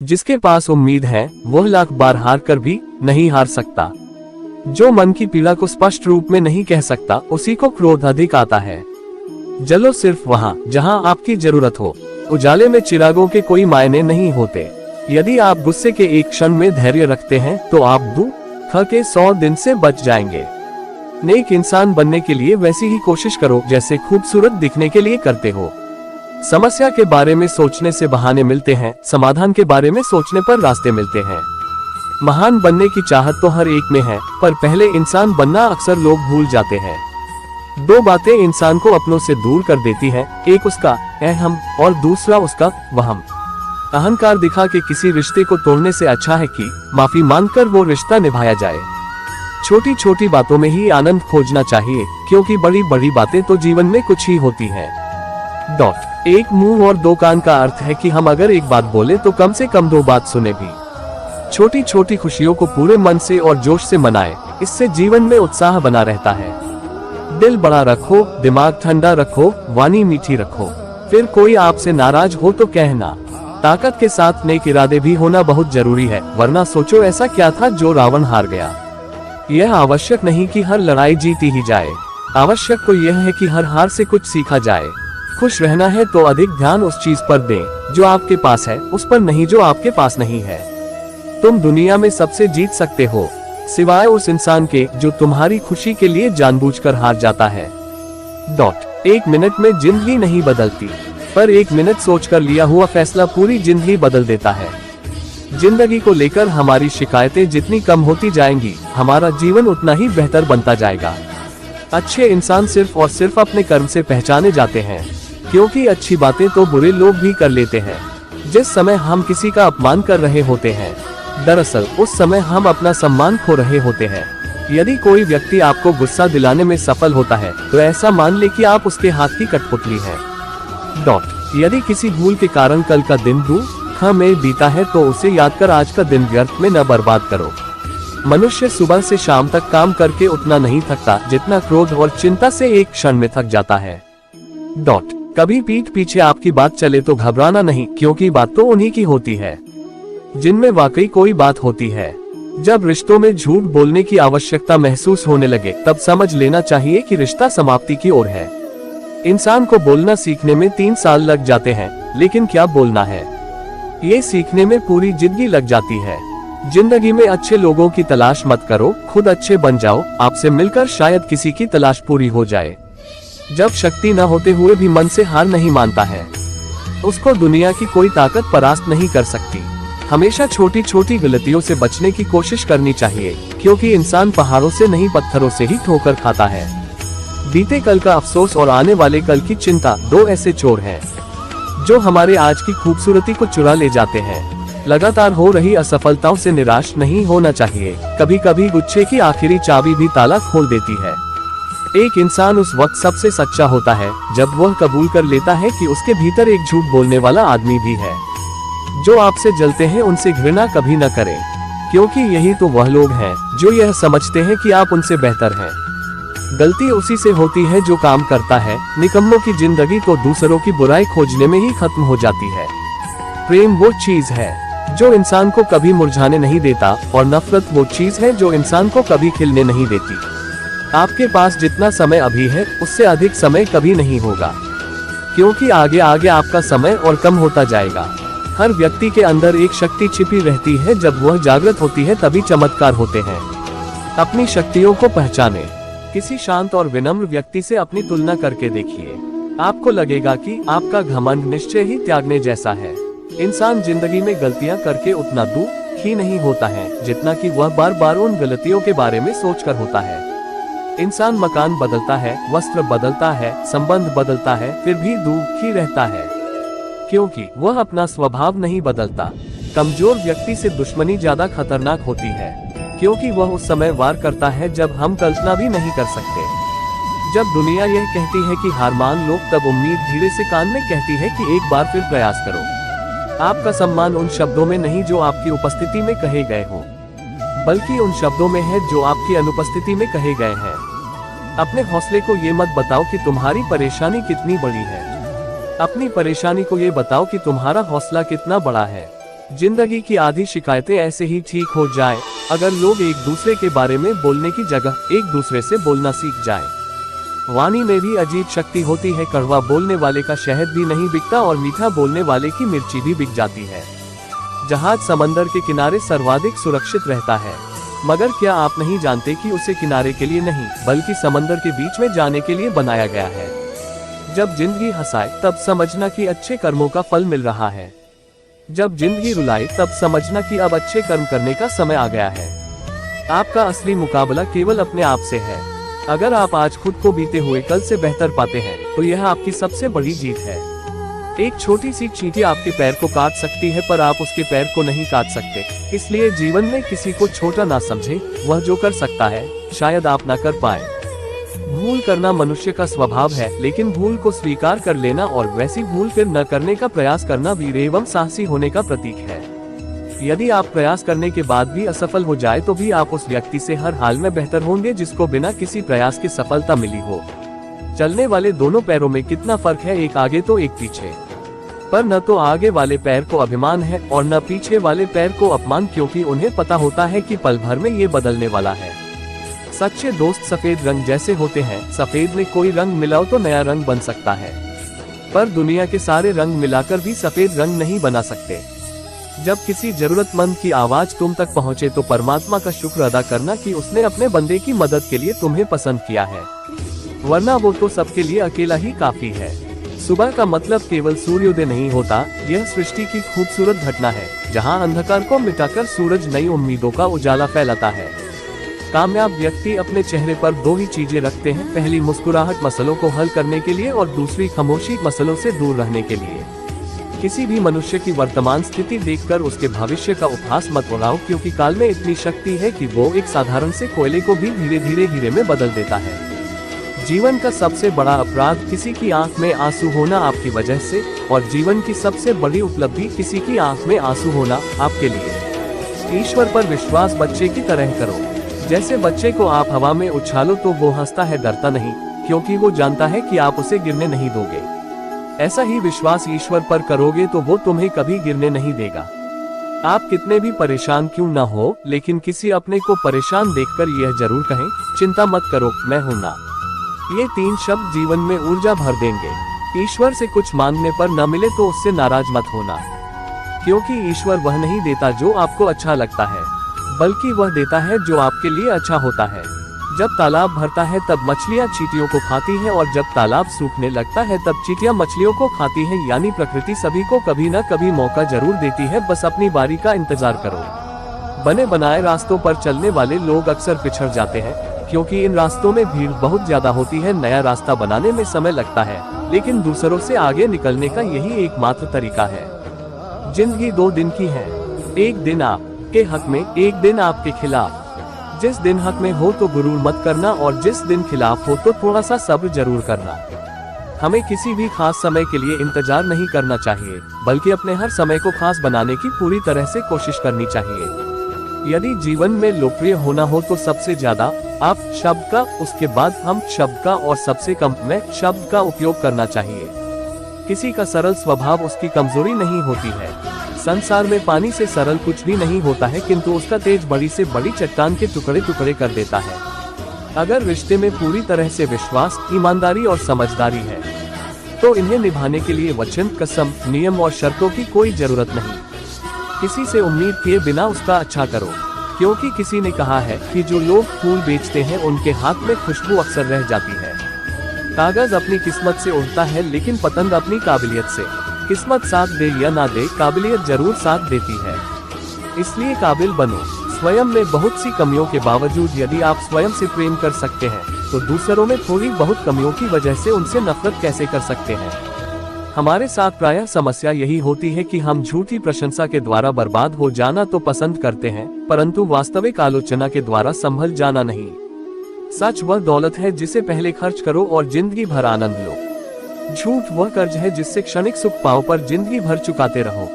जिसके पास उम्मीद है वह लाख बार हार कर भी नहीं हार सकता। जो मन की पीड़ा को स्पष्ट रूप में नहीं कह सकता उसी को क्रोध अधिक आता है। जलो सिर्फ वहाँ जहाँ आपकी जरूरत हो। उजाले में चिरागों के कोई मायने नहीं होते। यदि आप गुस्से के एक क्षण में धैर्य रखते हैं तो आप दुख के 100 दिन से बच जाएंगे। नेक इंसान बनने के लिए वैसी ही कोशिश करो जैसे खूबसूरत दिखने के लिए करते हो। समस्या के बारे में सोचने से बहाने मिलते हैं, समाधान के बारे में सोचने पर रास्ते मिलते हैं। महान बनने की चाहत तो हर एक में है, पर पहले इंसान बनना अक्सर लोग भूल जाते हैं। दो बातें इंसान को अपनों से दूर कर देती हैं, एक उसका अहम और दूसरा उसका वहम। अहंकार दिखा के किसी रिश्ते को तोड़ने से अच्छा है कि माफी मांगकर वो रिश्ता निभाया जाए। छोटी छोटी बातों में ही आनंद खोजना चाहिए, क्योंकि बड़ी बड़ी बातें तो जीवन में कुछ ही होती हैं। एक मुंह और दो कान का अर्थ है कि हम अगर एक बात बोले तो कम से कम दो बात सुने भी। छोटी छोटी खुशियों को पूरे मन से और जोश से मनाएं, इससे जीवन में उत्साह बना रहता है। दिल बड़ा रखो, दिमाग ठंडा रखो, वाणी मीठी रखो। फिर कोई आपसे नाराज हो तो कहना। ताकत के साथ नेक इरादे भी होना बहुत जरूरी है, वरना सोचो ऐसा क्या था जो रावण हार गया। यह आवश्यक नहीं कि हर लड़ाई जीती ही जाए, आवश्यक तो यह है कि हर हार से कुछ सीखा जाए। खुश रहना है तो अधिक ध्यान उस चीज पर दें जो आपके पास है, उस पर नहीं जो आपके पास नहीं है। तुम दुनिया में सबसे जीत सकते हो, सिवाय उस इंसान के जो तुम्हारी खुशी के लिए जानबूझकर हार जाता है। 1 मिनट में जिंदगी नहीं बदलती, पर 1 मिनट सोचकर लिया हुआ फैसला पूरी जिंदगी बदल देता है। जिंदगी को लेकर हमारी शिकायतें जितनी कम होती जाएंगी, हमारा जीवन उतना ही बेहतर बनता जाएगा। अच्छे इंसान सिर्फ और सिर्फ अपने कर्म से पहचाने जाते हैं, क्योंकि अच्छी बातें तो बुरे लोग भी कर लेते हैं। जिस समय हम किसी का अपमान कर रहे होते हैं, दरअसल उस समय हम अपना सम्मान खो रहे होते हैं। यदि कोई व्यक्ति आपको गुस्सा दिलाने में सफल होता है तो ऐसा मान ले कि आप उसके हाथ की कठपुतली हैं। यदि किसी भूल के कारण कल का दिन दुख में बीता है तो उसे याद कर आज का दिन व्यर्थ में न बर्बाद करो। मनुष्य सुबह से शाम तक काम करके उतना नहीं थकता जितना क्रोध और चिंता से एक क्षण में थक जाता है। कभी पीठ पीछे आपकी बात चले तो घबराना नहीं, क्योंकि बात तो उन्हीं की होती है जिनमें वाकई कोई बात होती है। जब रिश्तों में झूठ बोलने की आवश्यकता महसूस होने लगे तब समझ लेना चाहिए कि रिश्ता समाप्ति की ओर है। इंसान को बोलना सीखने में 3 साल लग जाते हैं, लेकिन क्या बोलना है ये सीखने में पूरी जिंदगी लग जाती है। जिंदगी में अच्छे लोगों की तलाश मत करो, खुद अच्छे बन जाओ। आपसे मिलकर शायद किसी की तलाश पूरी हो जाए। जब शक्ति न होते हुए भी मन से हार नहीं मानता है, उसको दुनिया की कोई ताकत परास्त नहीं कर सकती। हमेशा छोटी छोटी गलतियों से बचने की कोशिश करनी चाहिए, क्योंकि इंसान पहाड़ों से नहीं पत्थरों से ही ठोकर खाता है। बीते कल का अफसोस और आने वाले कल की चिंता 2 ऐसे चोर हैं जो हमारे आज की खूबसूरती को चुरा ले जाते हैं। लगातार हो रही असफलताओं से निराश नहीं होना चाहिए। कभी कभी गुच्छे की आखिरी चाबी भी ताला खोल देती है। एक इंसान उस वक्त सबसे सच्चा होता है जब वह कबूल कर लेता है कि उसके भीतर एक झूठ बोलने वाला आदमी भी है। जो आपसे जलते हैं उनसे घृणा कभी न करें, क्योंकि यही तो वह लोग हैं जो यह समझते हैं कि आप उनसे बेहतर हैं। गलती उसी से होती है जो काम करता है। निकम्मों की जिंदगी तो दूसरों की बुराई खोजने में ही खत्म हो जाती है। प्रेम वो चीज है जो इंसान को कभी मुरझाने नहीं देता, और नफरत वो चीज है जो इंसान को कभी खिलने नहीं देती। आपके पास जितना समय अभी है उससे अधिक समय कभी नहीं होगा, क्योंकि आगे आगे आपका समय और कम होता जाएगा। हर व्यक्ति के अंदर एक शक्ति छिपी रहती है, जब वह जागृत होती है तभी चमत्कार होते हैं। अपनी शक्तियों को पहचाने। किसी शांत और विनम्र व्यक्ति से अपनी तुलना करके देखिए, आपको लगेगा कि आपका घमंड निश्चय ही त्यागने जैसा है। इंसान जिंदगी में गलतियां करके उतना दुखी नहीं होता है जितना कि वह बार बार उन गलतियों के बारे में सोचकर होता है। इंसान मकान बदलता है, वस्त्र बदलता है, संबंध बदलता है, फिर भी दुखी रहता है, क्योंकि वह अपना स्वभाव नहीं बदलता। कमजोर व्यक्ति से दुश्मनी ज्यादा खतरनाक होती है, क्योंकि वह उस समय वार करता है जब हम कल्पना भी नहीं कर सकते। जब दुनिया यह कहती है कि हार मान लो, तब उम्मीद धीरे से कान में कहती है कि एक बार फिर प्रयास करो। आपका सम्मान उन शब्दों में नहीं जो आपकी उपस्थिति में कहे गए हो, बल्कि उन शब्दों में है जो आपकी अनुपस्थिति में कहे गए हैं। अपने हौसले को ये मत बताओ कि तुम्हारी परेशानी कितनी बड़ी है, अपनी परेशानी को ये बताओ कि तुम्हारा हौसला कितना बड़ा है। जिंदगी की आधी शिकायतें ऐसे ही ठीक हो जाए अगर लोग एक दूसरे के बारे में बोलने की जगह एक दूसरे से बोलना सीख जाए। वाणी में भी अजीब शक्ति होती है, कड़वा बोलने वाले का शहद भी नहीं बिकता और मीठा बोलने वाले की मिर्ची भी बिक जाती है। जहाज समंदर के किनारे सर्वाधिक सुरक्षित रहता है, मगर क्या आप नहीं जानते कि उसे किनारे के लिए नहीं बल्कि समंदर के बीच में जाने के लिए बनाया गया है। जब जिंदगी हंसाए तब समझना कि अच्छे कर्मों का फल मिल रहा है, जब जिंदगी रुलाए तब समझना कि अब अच्छे कर्म करने का समय आ गया है। आपका असली मुकाबला केवल अपने आप से है। अगर आप आज खुद को बीते हुए कल से बेहतर पाते हैं तो यह आपकी सबसे बड़ी जीत है। एक छोटी सी चींटी आपके पैर को काट सकती है पर आप उसके पैर को नहीं काट सकते। इसलिए जीवन में किसी को छोटा ना समझे, वह जो कर सकता है शायद आप ना कर पाए। भूल करना मनुष्य का स्वभाव है, लेकिन भूल को स्वीकार कर लेना और वैसी भूल फिर न करने का प्रयास करना वीर एवं साहसी होने का प्रतीक है। यदि आप प्रयास करने के बाद भी असफल हो जाए तो भी आप उस व्यक्ति से हर हाल में बेहतर होंगे जिसको बिना किसी प्रयास की सफलता मिली हो। चलने वाले दोनों पैरों में कितना फर्क है, एक आगे तो एक पीछे। पर न तो आगे वाले पैर को अभिमान है और न पीछे वाले पैर को अपमान, क्योंकि उन्हें पता होता है कि पल भर में ये बदलने वाला है। सच्चे दोस्त सफेद रंग जैसे होते हैं, सफेद में कोई रंग मिलाओ तो नया रंग बन सकता है, पर दुनिया के सारे रंग मिलाकर भी सफेद रंग नहीं बना सकते। जब किसी जरूरतमंद की आवाज तुम तक पहुंचे तो परमात्मा का शुक्र अदा करना कि उसने अपने बंदे की मदद के लिए तुम्हें पसंद किया है, वरना वो तो सबके लिए अकेला ही काफी है। सुबह का मतलब केवल सूर्योदय नहीं होता, यह सृष्टि की खूबसूरत घटना है जहां अंधकार को मिटाकर सूरज नई उम्मीदों का उजाला फैलाता है। कामयाब व्यक्ति अपने चेहरे पर दो ही चीजें रखते हैं, पहली मुस्कुराहट मसलों को हल करने के लिए और दूसरी खामोशी मसलों से दूर रहने के लिए। किसी भी मनुष्य की वर्तमान स्थिति देखकर उसके भविष्य का उपहास मत उड़ाओ, क्योंकि काल में इतनी शक्ति है कि वो एक साधारण से कोयले को भी धीरे धीरे हीरे में बदल देता है। जीवन का सबसे बड़ा अपराध किसी की आंख में आंसू होना आपकी वजह से, और जीवन की सबसे बड़ी उपलब्धि किसी की आंख में आंसू होना आपके लिए। ईश्वर पर विश्वास बच्चे की तरह करो। जैसे बच्चे को आप हवा में उछालो तो वो हंसता है, डरता नहीं, क्योंकि वो जानता है कि आप उसे गिरने नहीं दोगे। ऐसा ही विश्वास ईश्वर पर करोगे तो वो तुम्हें कभी गिरने नहीं देगा। आप कितने भी परेशान क्यों ना हो, लेकिन किसी अपने को परेशान देखकर यह जरूर कहें, चिंता मत करो, मैं हूं ना। ये 3 शब्द जीवन में ऊर्जा भर देंगे। ईश्वर से कुछ मांगने पर न मिले तो उससे नाराज मत होना, क्योंकि ईश्वर वह नहीं देता जो आपको अच्छा लगता है, बल्कि वह देता है जो आपके लिए अच्छा होता है। जब तालाब भरता है तब मछलियां चींटियों को खाती हैं, और जब तालाब सूखने लगता है तब चींटियां मछलियों को खाती हैं। यानी प्रकृति सभी को कभी न कभी मौका जरूर देती है, बस अपनी बारी का इंतजार करो। बने बनाए रास्तों पर चलने वाले लोग अक्सर पिछड़ जाते हैं, क्योंकि इन रास्तों में भीड़ बहुत ज्यादा होती है। नया रास्ता बनाने में समय लगता है, लेकिन दूसरों से आगे निकलने का यही एकमात्र तरीका है। जिंदगी 2 दिन की है, एक दिन आपके हक में, एक दिन आपके खिलाफ। जिस दिन हक में हो तो गुरूर मत करना, और जिस दिन खिलाफ हो तो थोड़ा सा सब्र जरूर करना। हमें किसी भी खास समय के लिए इंतजार नहीं करना चाहिए, बल्कि अपने हर समय को खास बनाने की पूरी तरह से कोशिश करनी चाहिए। यदि जीवन में लोकप्रिय होना हो तो सबसे ज्यादा आप शब्द का, उसके बाद हम शब्द का, और सबसे कम मैं शब्द का उपयोग करना चाहिए। किसी का सरल स्वभाव उसकी कमजोरी नहीं होती है। संसार में पानी से सरल कुछ भी नहीं होता है, किंतु उसका तेज बड़ी से बड़ी चट्टान के टुकड़े टुकड़े कर देता है। अगर रिश्ते में पूरी तरह से विश्वास, ईमानदारी और समझदारी है तो इन्हें निभाने के लिए वचन, कसम, नियम और शर्तों की कोई जरूरत नहीं। किसी से उम्मीद किए बिना उसका अच्छा करो, क्योंकि किसी ने कहा है कि जो लोग फूल बेचते हैं उनके हाथ में खुशबू अक्सर रह जाती है। कागज अपनी किस्मत से उड़ता है, लेकिन पतंग अपनी काबिलियत से। किस्मत साथ दे या ना दे, काबिलियत जरूर साथ देती है। इसलिए काबिल बनो। स्वयं में बहुत सी कमियों के बावजूद यदि आप स्वयं से प्रेम कर सकते हैं तो दूसरों में थोड़ी बहुत कमियों की वजह से उनसे नफरत कैसे कर सकते हैं। हमारे साथ प्रायः समस्या यही होती है कि हम झूठी प्रशंसा के द्वारा बर्बाद हो जाना तो पसंद करते हैं, परंतु वास्तविक आलोचना के द्वारा संभल जाना नहीं। सच वह दौलत है जिसे पहले खर्च करो और जिंदगी भर आनंद लो। झूठ वह कर्ज है जिससे क्षणिक सुख पाओ पर जिंदगी भर चुकाते रहो।